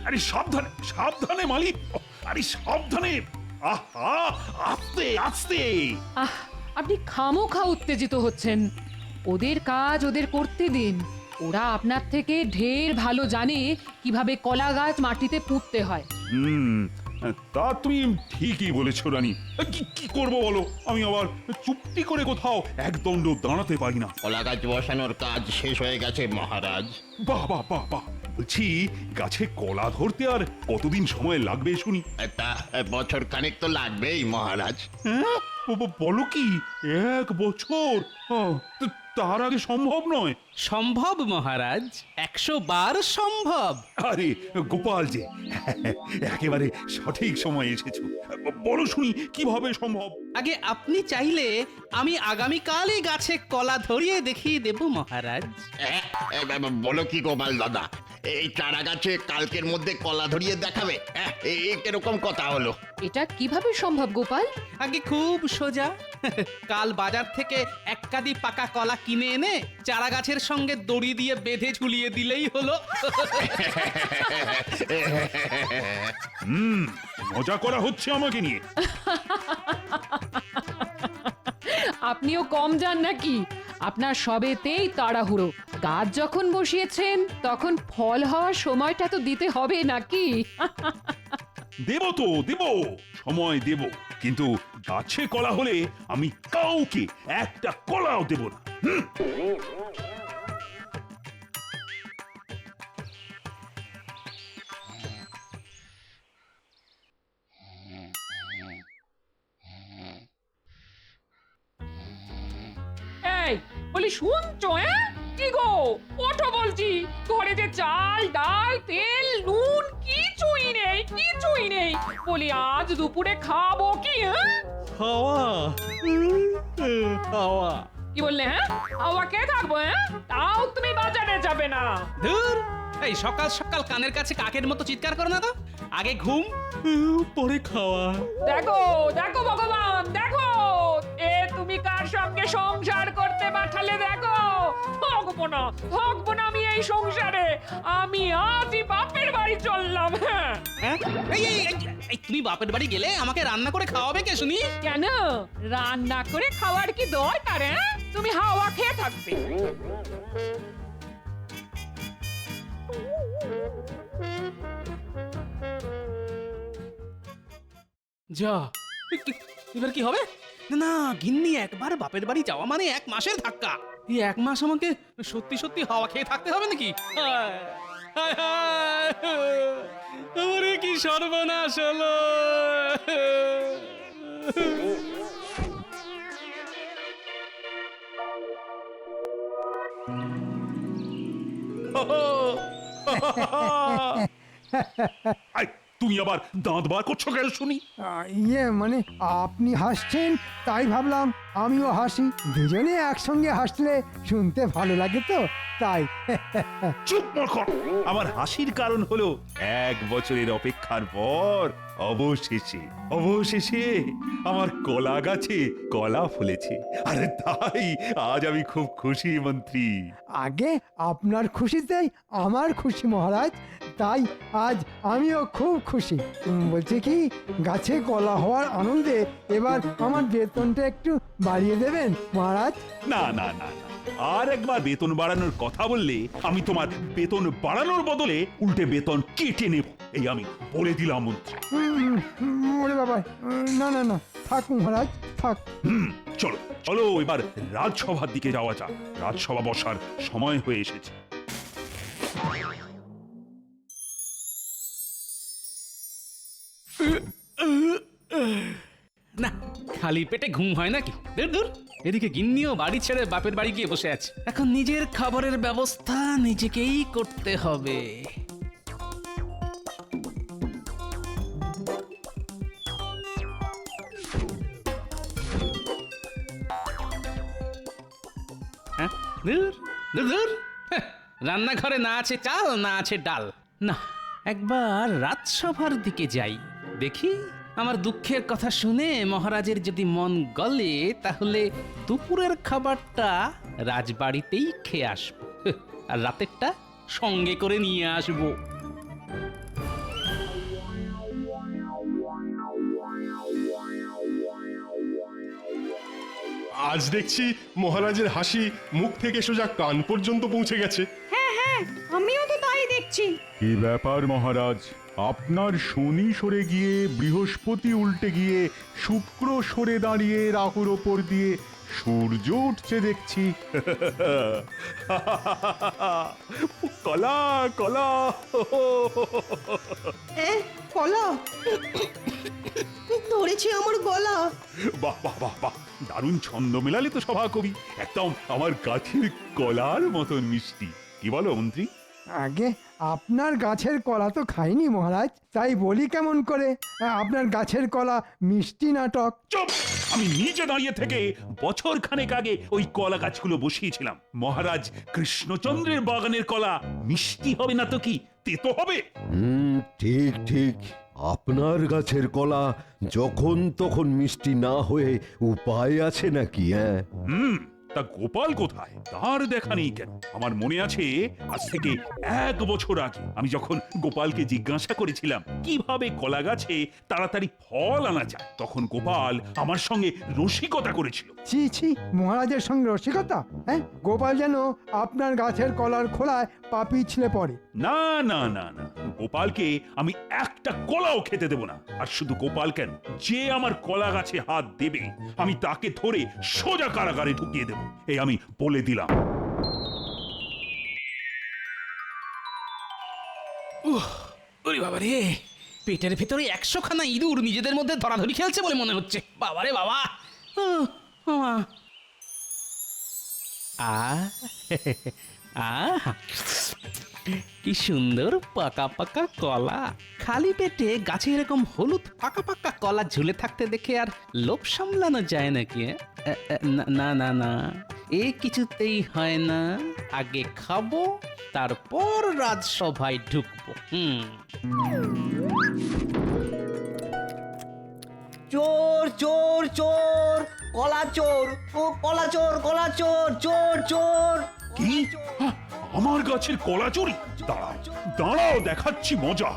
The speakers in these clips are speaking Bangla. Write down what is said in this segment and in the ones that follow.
আরে সাবধানে সাবধানে মালিক, আরে সাবধানে। আহা, আস্তে আস্তে। আহ, আপনি খামোখা উত্তেজিত হচ্ছেন। ওদের কাজ ওদের করতে দিন। ওরা আপনার থেকে ঢের ভালো জানে কিভাবে কলা গাছ মাটিতে পুঁততে হয়। হুম, তা তুমি ঠিকই বলেছো রানী। কি কি করবো বলো, আমি আবার চুপটি করে কোথাও একদণ্ড দাঁড়াতে পারি না। কলা গাছ বসানোর কাজ শেষ হয়ে গেছে মহারাজ। বাহ বাহ বাহ বাহ, বলছি গাছে কলা ধরতে আর কতদিন সময় লাগবে শুনি? তা বছর খানেক তো লাগবেই মহারাজ। হ্যাঁ, বলো কি, 1 বছর? তার আগে সম্ভব নয়। সম্ভব মহারাজ, 100 বার সম্ভব। আরে গোপাল যে, একেবারে সঠিক সময় এসেছো। বলো শুনি কিভাবে সম্ভব? আগে আপনি চাইলে আমি আগামীকালই গাছে কলা ধরিয়ে দেখিয়ে দেব মহারাজ। বলো কি গোপাল দাদা, এই চারা গাছে কালকের মধ্যে কলা ধরিয়ে দেখাবে? এই কিরকম কথা হলো? এটা কিভাবে সম্ভব গোপাল? আগে খুব সোজা। কাল বাজার থেকে 1 কাঁদি পাকা কলা কিনে এনে চারা গাছের সঙ্গে দড়ি দিয়ে বেঁধে ঝুলিয়ে দিলেই হলো। মজা করা হচ্ছে আমাকে নিয়ে। আপনিও কম যান নাকি? আপনার সবেতেই তাড়াহুড়ো। গাছ যখন বসিয়েছেন তখন ফল হওয়ার সময়টা তো দিতে হবে নাকি? দেব তো দেব, সময় দেব, কিন্তু গাছে কলা হলে আমি কাউকে একটা কলাও দেব না। এই বলি শুনছো? কি গো, ওঠো বলছি। ঘরে যে চাল ডাল তেল নুন কিছুই নেই, কিছুই নেই। বলি আজ দুপুরে খাবো কি? হাওয়া হাওয়া কি বললে? হাওয়া কে থাকবো? তাও তুমি বাজারে যাবে না? ধুর, এই সকাল সকাল কানের কাছে কাকের মতো চিৎকার করো না তো। আগে ঘুম, পরে খাওয়া। দেখো দেখো ভগবান, দেখো তুমি কার সঙ্গে সংসার করতে পাঠালে। দেখো, থাকবো না থাকবো না আমি এই সংসারে। আমি আজই বাপের বাড়ি চললাম। হ্যাঁ, এই তুমি বাপের বাড়ি গেলে আমাকে রান্না করে খাওয়াবে কে শুনি? কেন রান্না করে খাওয়ার কি দরকার? তুমি হাওয়া খেয়ে থাকবে। যা, এবার কি হবে? না গিন্নি, একবার বাপের বাড়ি যাওয়া মানে 1 মাসের ধাক্কা। এই 1 মাস আমাকে সত্যি সত্যি হাওয়া খেয়ে থাকতে হবে নাকি? আমারে কি সর্বনাশ হলো! আই, তুমি আবার দাঁত বার করছো কেন শুনি? মানে আপনি হাসছেন তাই ভাবলাম আমিও হাসি। দুজনে একসঙ্গে হাসলে শুনতে ভালো লাগে তো, তাই। চুপ মূর্খ। আমার হাসির কারণ হলো 1 বছরের অপেক্ষার পর অবশেষে অবশেষে আমার কলা গাছে কলা ফলেছে। আর তাই আজ আমি খুব খুশি মন্ত্রী। আগে আপনার খুশিতেই আমার খুশি মহারাজ, তাই আজ আমিও খুব খুশি। বলছি কি, গাছে কলা হওয়ার আনন্দে এবার আমার বেতনটা একটু বাড়িয়ে দেবেন মহারাজ? না না না না, আর একবার বেতন বাড়ানোর কথা বললে আমি তোমার বেতন বাড়ানোর বদলে উল্টে বেতন কেটে নেব, এই আমি বলে দিলাম মন্ত্রী। ওরে বাবা, না না না, থাক মহারাজ থাক। চলো চলো, এবার রাজসভার দিকে যাওয়া যাক। রাজসভা বসার সময় হয়ে এসেছে। না, খালি পেটে ঘুম হয় নাকি? দূর দূর, এদিকে গিন্নিও বাড়ি ছেড়ে বাপের বাড়ি গিয়ে বসে আছে। এখন নিজের খাবারের ব্যবস্থা নিজেকেই করতে হবে। হ্যাঁ, দূর দূর দূর, রান্নাঘরে না আছে চাল না আছে ডাল। না, একবার রাজসভার দিকে যাই, দেখি আমার দুঃখের কথা শুনে মহারাজের যদি মন গলে তাহলে দুপুরের খাবারটা রাজবাড়িতেই খেয়ে আসবো, আর রাতেরটা সঙ্গে করে নিয়ে আসবো। আজ দেখছি মহারাজের হাসি মুখ থেকে সোজা কান পর্যন্ত পৌঁছে গেছে। আমিও তো তাই দেখছি। কি ব্যাপার মহারাজ, আপনার শনি সরে গিয়ে বৃহস্পতি উল্টে গিয়ে শুক্র সরে দাঁড়িয়ে রাহুর ওপর দিয়ে সূর্য উঠছে দেখছি। কলা কলা কলা ধরেছি আমার গলা। বাহ বাহ বাহ বাহ, দারুণ ছন্দ মেলালে তো সভাকবি, একদম আমার গাছের কলার মতন মিষ্টি। কি বলো মন্ত্রী? আগে আপনার গাছের কলা তো খাইনি মহারাজ, তাই বলি কেমন করে আপনার গাছের কলা মিষ্টি নাটক। চুপ! আমি নিজে দাঁড়িয়ে থেকে বছর খানেক আগে ওই কলা গাছগুলো বসিয়েছিলাম। মহারাজ কৃষ্ণচন্দ্রের বাগানের কলা মিষ্টি হবে না তো কি, তেতো হবে? ঠিক ঠিক, আপনার গাছের কলা যখন তখন মিষ্টি না হয়ে উপায় আছে নাকি? হ্যাঁ, তা গোপাল কোথায়? তার দেখা নেই কেন? আমার মনে আছে আজ থেকে 1 বছর আগে আমি যখন গোপালকে জিজ্ঞাসা করেছিলাম কিভাবে কলা গাছে তাড়াতাড়ি ফল আনা যায়, তখন গোপাল আমার সঙ্গে রসিকতা করেছিল। ছি ছি, মহারাজের সঙ্গে রসিকতা? হ্যাঁ, গোপাল যেন আপনার গাছের কলার খোলায় পা পিছলে পড়ে। না না না না, গোপালকে আমি একটা কলাও খেতে দেব না। আর শুধু গোপাল কেন, যে আমার কলা গাছে হাত দেবে আমি তাকে ধরে সোজা কারাগারে ঢুকিয়ে দেব, এই আমি বলে দিলাম। ওরে বাবা রে, পেটের ভেতরে 100 খানা ইঁদুর নিজেদের মধ্যে ধরাধরি খেলছে বলে মনে হচ্ছে। বাবা রে বাবা। কি সুন্দর পাকা পাকা কলা। খালি পেটে গাছে এরকম হলুদ পাকা পাকা কলা ঝুলে থাকতে দেখে আর লোভ সামলানো যায় নাকি? না না না, এ কিছুতেই হয় না। আগে খাবো, তারপর রাজসভায় ঢুকবো। চোর চোর চোর, কলা চোর, ও কলা চোর, কলা চোর, চোর চোর। কি? আমার গাছের কলা চুরি? দাঁড়াও দাঁড়াও, দেখাচ্ছি মজা।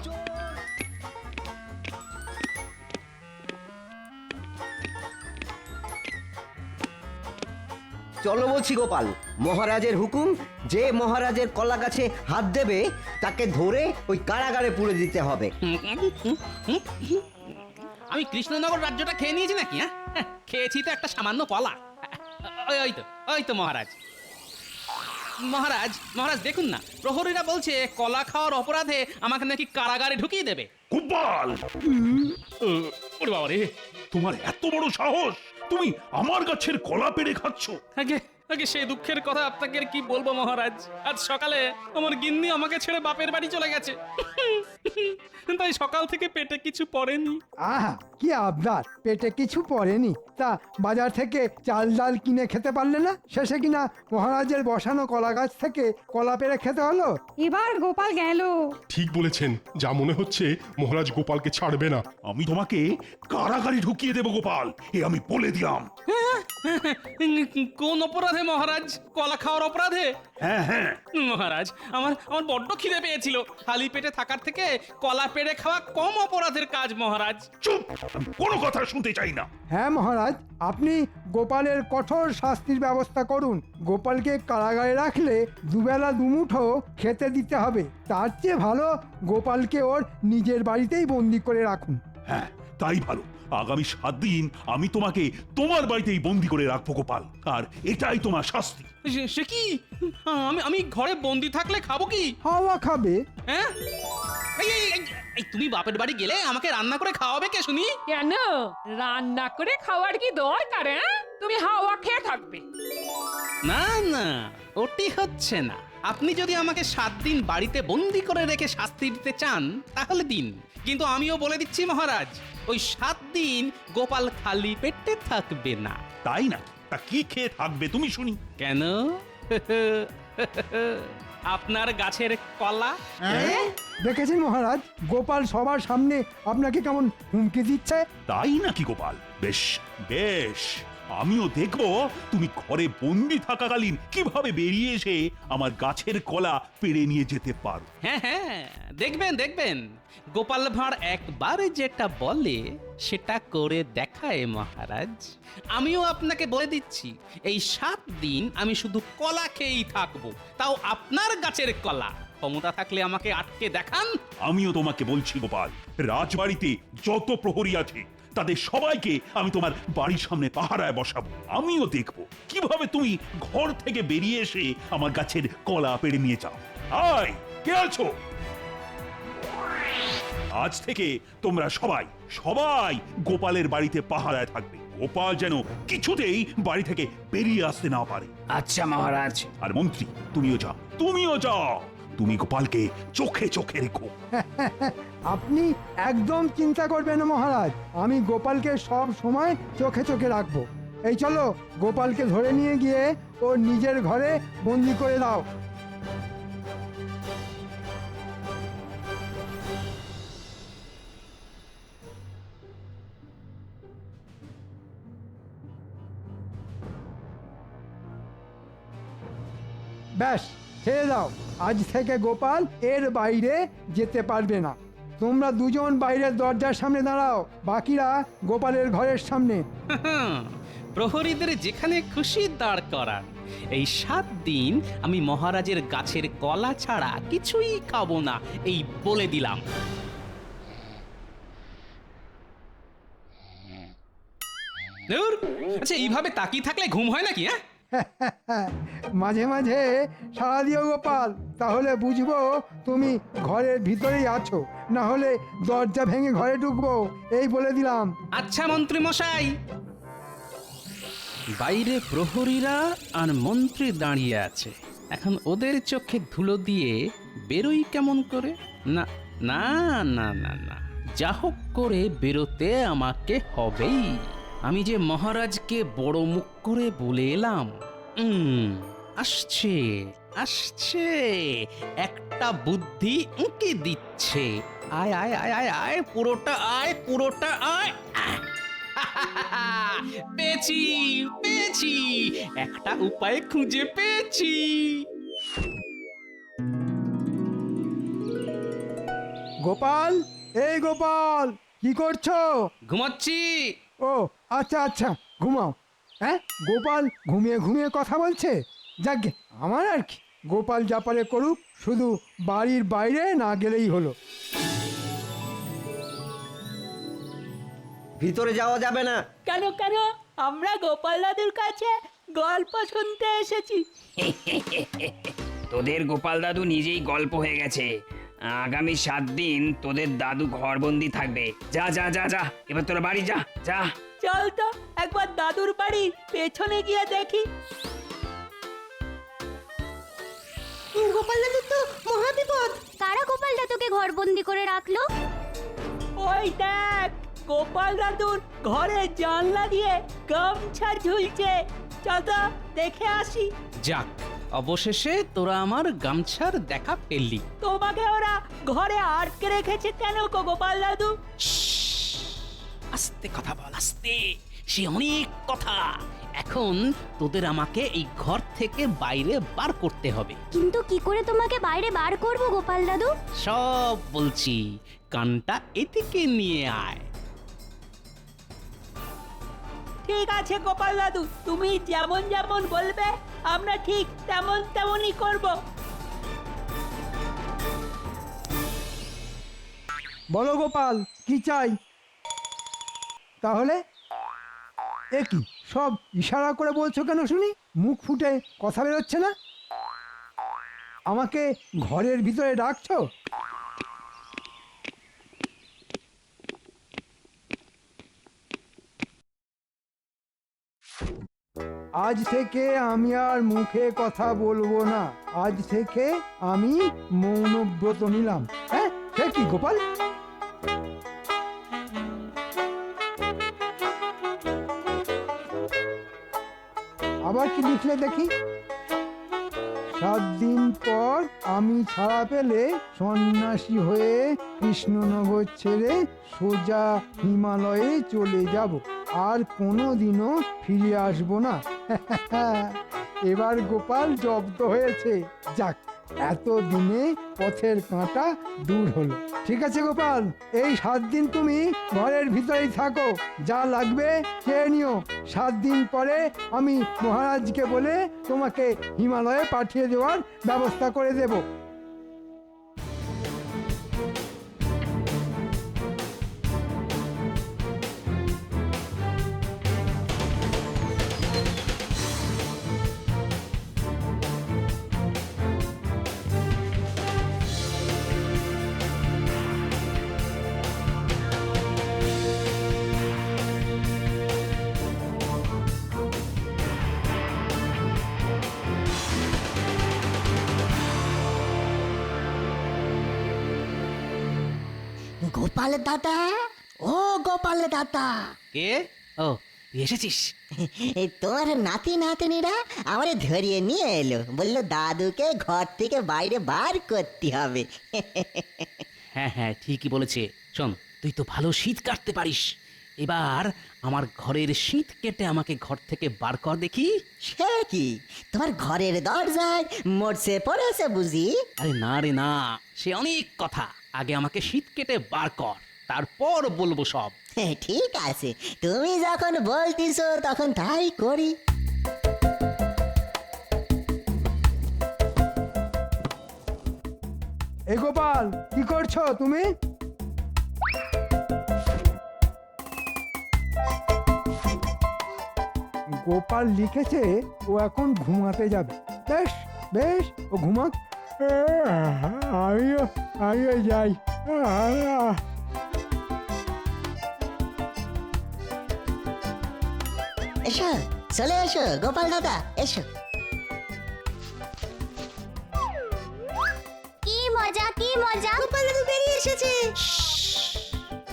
চলো বলছি গোপাল, মহারাজের হুকুম, যে মহারাজের কলা গাছে হাত দেবে তাকে ধরে ওই কারাগারে পুরে দিতে হবে। আমি কৃষ্ণনগর রাজ্যটা খেয়ে নিয়েছি নাকি? হ্যাঁ, খেয়েছি তো একটা সামান্য কলা। ওই তো মহারাজ। মহারাজ মহারাজ দেখুন না, প্রহরীরা বলছে কলা খাওয়ার অপরাধে আমাকে নাকি কারাগারে ঢুকিয়ে দেবে। গোপাল! ওরে বাবা রে, তোমার এত বড় সাহস! তুমি আমার গাছের কলা পেড়ে খাচ্ছ? আগে আগে সেই দুঃখের কথা আপনাকে আর কি বলবো মহারাজ। আজ সকালে আমার গিন্নি আমাকে ছেড়ে বাপের বাড়ি চলে গেছে, তাই সকাল থেকে পেটে কিছু পড়েনি। আহা, কি আবদার, পেটে কিছু পড়েনি? তা বাজার থেকে চাল ডাল কিনে খেতে পারলে না? শেষে কিনা মহারাজের বসানো কলা গাছ থেকে কলা পেড়ে খেতে হলো। এবার গোপাল গেল। ঠিক বলেছেন, যা মনে হচ্ছে মহারাজ গোপালকে ছাড়বে না। আমি তোমাকে কারাগারে ঢুকিয়ে দেব গোপাল, এ আমি বলে দিলাম। কোন অপরাধে মহারাজ? কলা খাওয়ার অপরাধে? হ্যাঁ হ্যাঁ, মহারাজ, আমার আমার বড্ড খিদে পেয়েছিল। খালি পেটে থাকার থেকে কলা পেড়ে খাওয়া কম অপরাধের কাজ মহারাজ। চুপ! আমি কোনো কথা শুনতে চাই না। হ্যাঁ মহারাজ, আপনি গোপালের কঠোর শাস্তির ব্যবস্থা করুন। গোপালকে কারাগারে রাখলে দুবেলা দুমুঠো খেতে দিতে হবে। তার চেয়ে ভালো গোপালকে ওর নিজের বাড়িতেই বন্দি করে রাখুন। হ্যাঁ, তাই ভালো। আগামী 7 দিন আমি তোমাকে তোমার বাড়িতেই বন্দি করে রাখবো গোপাল, আর এটাই তোমার শাস্তি। সে কি? আমি ঘরে বন্দি থাকলে খাবো কি? হাওয়া খাবে। হ্যাঁ, এই তুমি বাপের বাড়ি গেলে আমাকে রান্না করে খাওয়াবে কে শুনি? কেন রান্না করে খাওয়ার কি দরকার? তুমি হাওয়া খেয়ে থাকবে। না না, ওটি হচ্ছে না। আপনি যদি আমাকে 7 দিন বাড়িতে বন্দি করে রেখে শাস্তি দিতে চান তাহলে দিন, কিন্তু আমিও বলে দিচ্ছি মহারাজ, ওই 7 দিন গোপাল খালি পেটে থাকবে না। তাই না? তা কি খেয়ে থাকবে তুমি শুনি? কেন? আপনার গাছের কলা। দেখেছেন মহারাজ, গোপাল সবার সামনে আপনাকে কেমন হুমকি দিচ্ছে। তাই নাকি গোপাল? বেশ বেশ, আমিও দেখব তুমি ঘরে বন্দি থাকাকালীন কিভাবে বেরিয়ে এসে আমার গাছের কলা পেড়ে নিয়ে যেতে পারো। হ্যাঁ হ্যাঁ, দেখবেন দেখবেন, গোপাল ভাঁড় একবার যেটা বলে সেটা করে দেখায় মহারাজ। আমিও আপনাকে বলে দিচ্ছি, এই 7 দিন আমি শুধু কলা খেয়েই থাকবো, তাও আপনার গাছের কলা। ক্ষমতা থাকলে আমাকে আটকে দেখান। আমিও তোমাকে বলছি গোপাল, রাজবাড়িতে যত প্রহরী আছে তাদের সবাইকে আমি তোমার বাড়ির সামনে পাহারায় বসাবো। আমিও দেখব কিভাবে তুমি ঘর থেকে বেরিয়ে এসে আমার গাছের কলা পেড়ে নিয়ে যাও। আয়, কে আছো? আজ থেকে তোমরা সবাই সবাই গোপালের বাড়িতে পাহারায় থাকবে। গোপাল যেন কিছুতেই বাড়ি থেকে বেরিয়ে আসতে না পারে। আচ্ছা মহারাজ। আর মন্ত্রী, তুমিও যাও। তুমি গোপালকে চোখে চোখে রেখো। আপনি একদম চিন্তা করবেন না মহারাজ, আমি গোপালকে সব সময় চোখে চোখে রাখবো। এই চলো, গোপালকে ধরে নিয়ে গিয়ে ওর নিজের ঘরে বন্দি করে দাও। ব্যাস, ছেড়ে দাও। আজ থেকে গোপাল এর বাইরে যেতে পারবে না। তোমরা দুজন বাইরের দরজার সামনে দাঁড়াও, বাকিরা গোপালের ঘরের সামনে। প্রহরীদের যেখানে খুশি দাঁড় করান। এই 7 দিন আমি মহারাজের গাছের কলা ছাড়া কিছুই খাবো না, এই বলে দিলাম। ধুর, আচ্ছা এইভাবে তাকিয়ে থাকলে ঘুম হয় নাকি? মাঝে মাঝে সাড়া দিও গোপাল, তাহলে বুঝবো তুমি ঘরের ভিতরেই আছো, না হলে দরজা ভেঙে ঘরে ঢুকবো, এই বলে দিলাম। আচ্ছা মন্ত্রী মশাই। বাইরে প্রহরীরা আর মন্ত্রী দাঁড়িয়ে আছে, এখন ওদের চোখে ধুলো দিয়ে বেরোই কেমন করে? না না না না না, যা হোক করে বেরোতে আমাকে হবেই। আমি যে মহারাজকে বড় মুখ করে বলে এলাম। আসছে আসছে, একটা বুদ্ধি উঁকি দিচ্ছে। আয় আয় আয় আয় আয়, পুরোটা আয়, পুরোটা আয়। পেয়েছি পেয়েছি, একটা উপায় খুঁজে পেয়েছি। গোপাল, এই গোপাল, কি করছো? ঘুমাচ্ছি। ও আচ্ছা আচ্ছা, ঘুমাও। হ্যাঁ, গোপাল ঘুমিয়ে ঘুমিয়ে কথা বলছে। যাকে আমার আর কি, গোপাল যা পারে করুক, শুধু বাড়ির বাইরে না গেলেই হলো। ভিতরে যাওয়া যাবে না। কেন কেন? আমরা গোপাল দাদুর কাছে গল্প শুনতে এসেছি। তোদের গোপাল দাদু নিজেই গল্প হয়ে গেছে। আগামী 7 দিন তোদের দাদু ঘরবন্দি থাকবে। যা যা যা যা, এবার তোরা বাড়ি যা যা। চল তো একবার দাদুর বাড়ির পেছনে গিয়ে দেখি। গোপাল দাদু তো মহাবিপদ। কারা গোপাল দাদুকে ঘরবন্দি করে রাখলো? ওই দেখ, গোপাল দাদুর ঘরে জানলা দিয়ে গামছা ঝুলছে। চল তো দেখে আসি। যাক, অবশেষে তোরা আমার গামছার দেখা পেলি। তোমাকে ওরা ঘরে আটকে রেখেছে কেন গো গোপাল দাদু? আস্তে কথা বল, আস্তে। সে অনেক কথা। এখন তোদের আমাকে এই ঘর থেকে বাইরে বার করতে হবে। কিন্তু কি করে তোমাকে বাইরে বার করব গোপাল দাদু? সব বলছি, কানটা এদিকে নিয়ে আয়। ঠিক আছে গোপাল দাদু, তুমি যেমন যেমন বলবে আমরা ঠিক তেমন তেমনই করব। বলো গোপাল, কি চাই? তাহলে এ কি সব ইশারা করে বলছো কেন শুনি? মুখ ফুটে কথা বেরোচ্ছে না? আমাকে ঘরের ভিতরে ডাকছো? আজ থেকে আমি আর মুখে কথা বলবো না। আজ থেকে আমি মৌনব্রত নিলাম। হ্যাঁ, সে কি গোপাল? আবার কি লিখলে দেখি? 7 দিন পর আমি ছাড়া পেলে সন্ন্যাসী হয়ে কৃষ্ণনগর ছেড়ে সোজা হিমালয়ে চলে যাব, আর কোনোদিনও ফিরে আসবো না। এবার গোপাল জব্দ হয়েছে। যাক, এত দিনে পথের কাঁটা দূর হলো। ঠিক আছে গোপাল, এই 7 দিন তুমি ঘরের ভিতরেই থাকো, যা লাগবে খেয়ে নিও। 7 দিন পরে আমি মহারাজকে বলে তোমাকে হিমালয়ে পাঠিয়ে দেওয়ার ব্যবস্থা করে দেব। গোপাল দাদা, ও গোপাল দাদা, কে? ও তুই এসেছিস? তোমার নাতি নাতনিরা আমারে ধরিয়ে নিয়ে এলো, বললো দাদুকে ঘর থেকে বাইরে বার করতে হবে। হ্যাঁ হ্যাঁ, ঠিকই বলেছে। শোন, তুই তো ভালো শীত কাটতে পারিস, এবার আমার ঘরের শীত কেটে আমাকে ঘর থেকে বার কর দেখি। সে কি, তোমার ঘরের দরজায় মরছে পড়েছে বুঝি? আরে না রে না, সে অনেক কথা। আগে আমাকে শীত কেটে বার কর, তারপর বলবো সব। ঠিক আছে, তুমি যখন বলতিছো তখন তাই করি। এ গোপাল, কি করছো তুমি? গোপাল লিখেছে ও এখন ঘুমাতে যাবে। বেশ বেশ, ও ঘুমাক। আমিও আমিও যাই। এসো, চলে এসো গোপাল দাদা, এসো। কি মজা কি মজা, গোপাল দাদু বেরিয়ে এসেছে।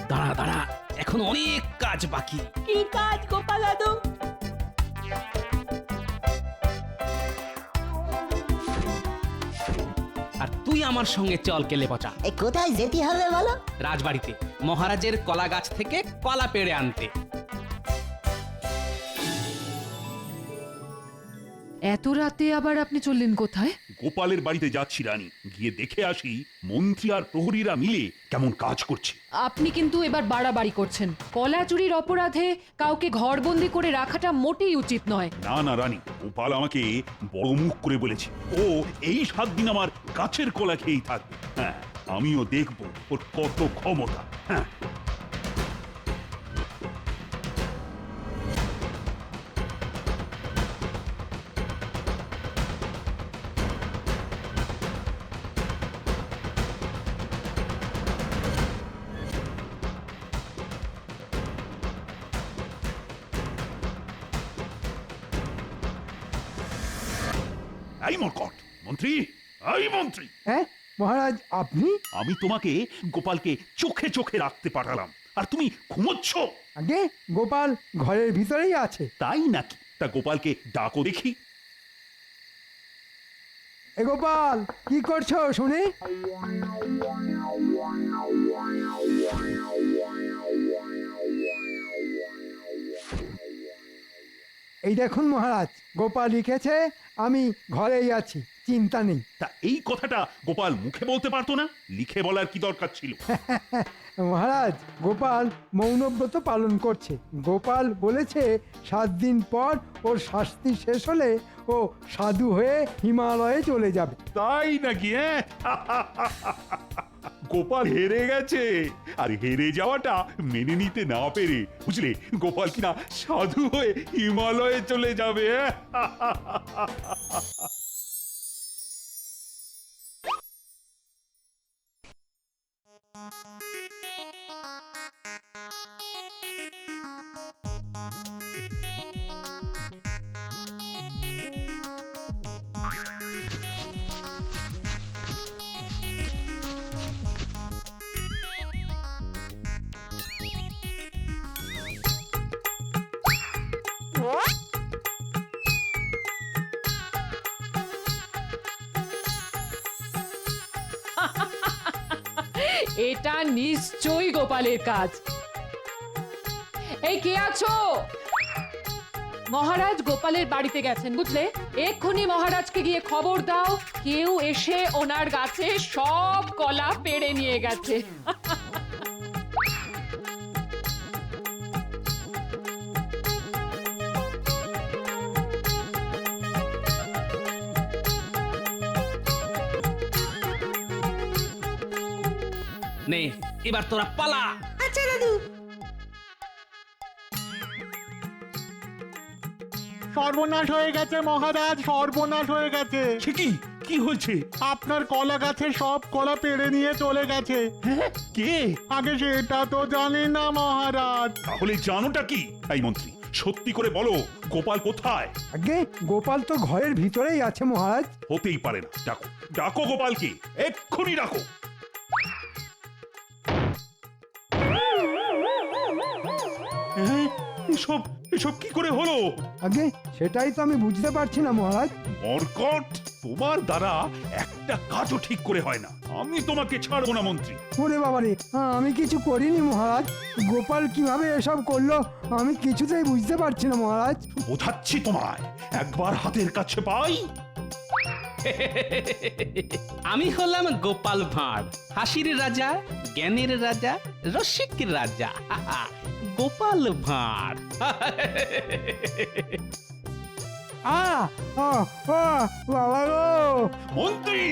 দাঁড়া দাঁড়া, এখন অনেক কাজ বাকি। কি কাজ গোপাল দাদু? আর তুই আমার সঙ্গে চল কেলে পচা। এই কোথায় যেতে হবে বলো? রাজবাড়িতে মহারাজের কলা গাছ থেকে কলা পেড়ে আনতে। এত রাতে আবার আপনি চললেন কোথায়? গোপালের বাড়িতে যাচ্ছি রানী, গিয়ে দেখে আসি মন্ত্রী আর প্রহরীরা মিলে কেমন কাজ করছে। আপনি কিন্তু এবার বাড়াবাড়ি করছেন। কলা চুরির অপরাধে কাউকে ঘরবন্দি করে রাখাটা মোটেই উচিত নয়। না না রানী, গোপাল আমাকে বড় মুখ করে বলেছে ও এই 7 দিন আমার গাছের কলা খেয়েই থাকবে। হ্যাঁ, আমিও দেখব ওর কত ক্ষমতা। হ্যাঁ, এই মরকট মন্ত্রী, এই মন্ত্রী। হ্যাঁ মহারাজ, আপনি? আমি তোমাকে গোপালকে চোখে চোখে রাখতে পাঠালাম, আর তুমি ঘুমোচ্ছ। আগে গোপাল ঘরের ভিতরেই আছে। তাই নাকি? তা গোপালকে ডাকো দেখি। এ গোপাল, কি করছো শুনি? এই দেখুন মহারাজ, গোপাল লিখেছে আমি ঘরেই আছি, চিন্তা নেই। তা এই কথাটা গোপাল মুখে বলতে পারতো না? লিখে বলার কি দরকার ছিল? মহারাজ, গোপাল মৌনব্রত পালন করছে। গোপাল বলেছে 7 দিন পর ওর শাস্তি শেষ হলে ও সাধু হয়ে হিমালয়ে চলে যাবে। তাই নাকি? গোপাল হেরে গেছে, আর হেরে যাওয়াটা মেনে নিতে না পেরে, বুঝলে, গোপাল কিনা সাধু হয়ে হিমালয়ে চলে যাবে। এটা নিশ্চয়ই গোপালের কাজ। এই কে আছো? মহারাজ গোপালের বাড়িতে গেছেন বুঝলে, এক্ষুনি মহারাজকে গিয়ে খবর দাও কেউ এসে ওনার গাছে সব কলা পেড়ে নিয়ে গেছে। নে এবার তোরা পালা। আচ্ছা দাদু। সর্বনাশ হয়ে গেছে মহারাজ, সর্বনাশ হয়ে গেছে। সে কি? কি হয়েছে? আপনার কলা গাছে সব কলা পেড়ে নিয়ে চলে গেছে। হ্যাঁ, কে? আগে সেটা তো জানি না মহারাজ। তাহলে জানোটা কি? এই মন্ত্রী, সত্যি করে বলো, গোপাল কোথায়? আগে গোপাল তো ঘরের ভিতরেই আছে মহারাজ। হতেই পারে না। ডাকো, ডাকো গোপালকে, এক্ষুনি ডাকো। হ্যাঁ, এসব এসব কি করে হলো? আগে সেটাই তো আমি বুঝতে পারছি না মহারাজ। মরকট, তোমার দ্বারা একটা কাজও ঠিক করে হয় না। আমি তোমাকে ছাড়বো না মন্ত্রী। ওরে বাবারে, আমি কিছু করিনি মহারাজ। গোপাল কিভাবে এসব করলো আমি কিছুতেই বুঝতে পারছি না মহারাজ। বোঝাচ্ছি তোমায়, একবার হাতের কাছে পাই। আমি হলাম গোপাল ভাঁড়, হাসির রাজা, জ্ঞানের রাজা, রসিক রাজা। গোপাল ভাঁড়। বাবা গো! মন্ত্রী,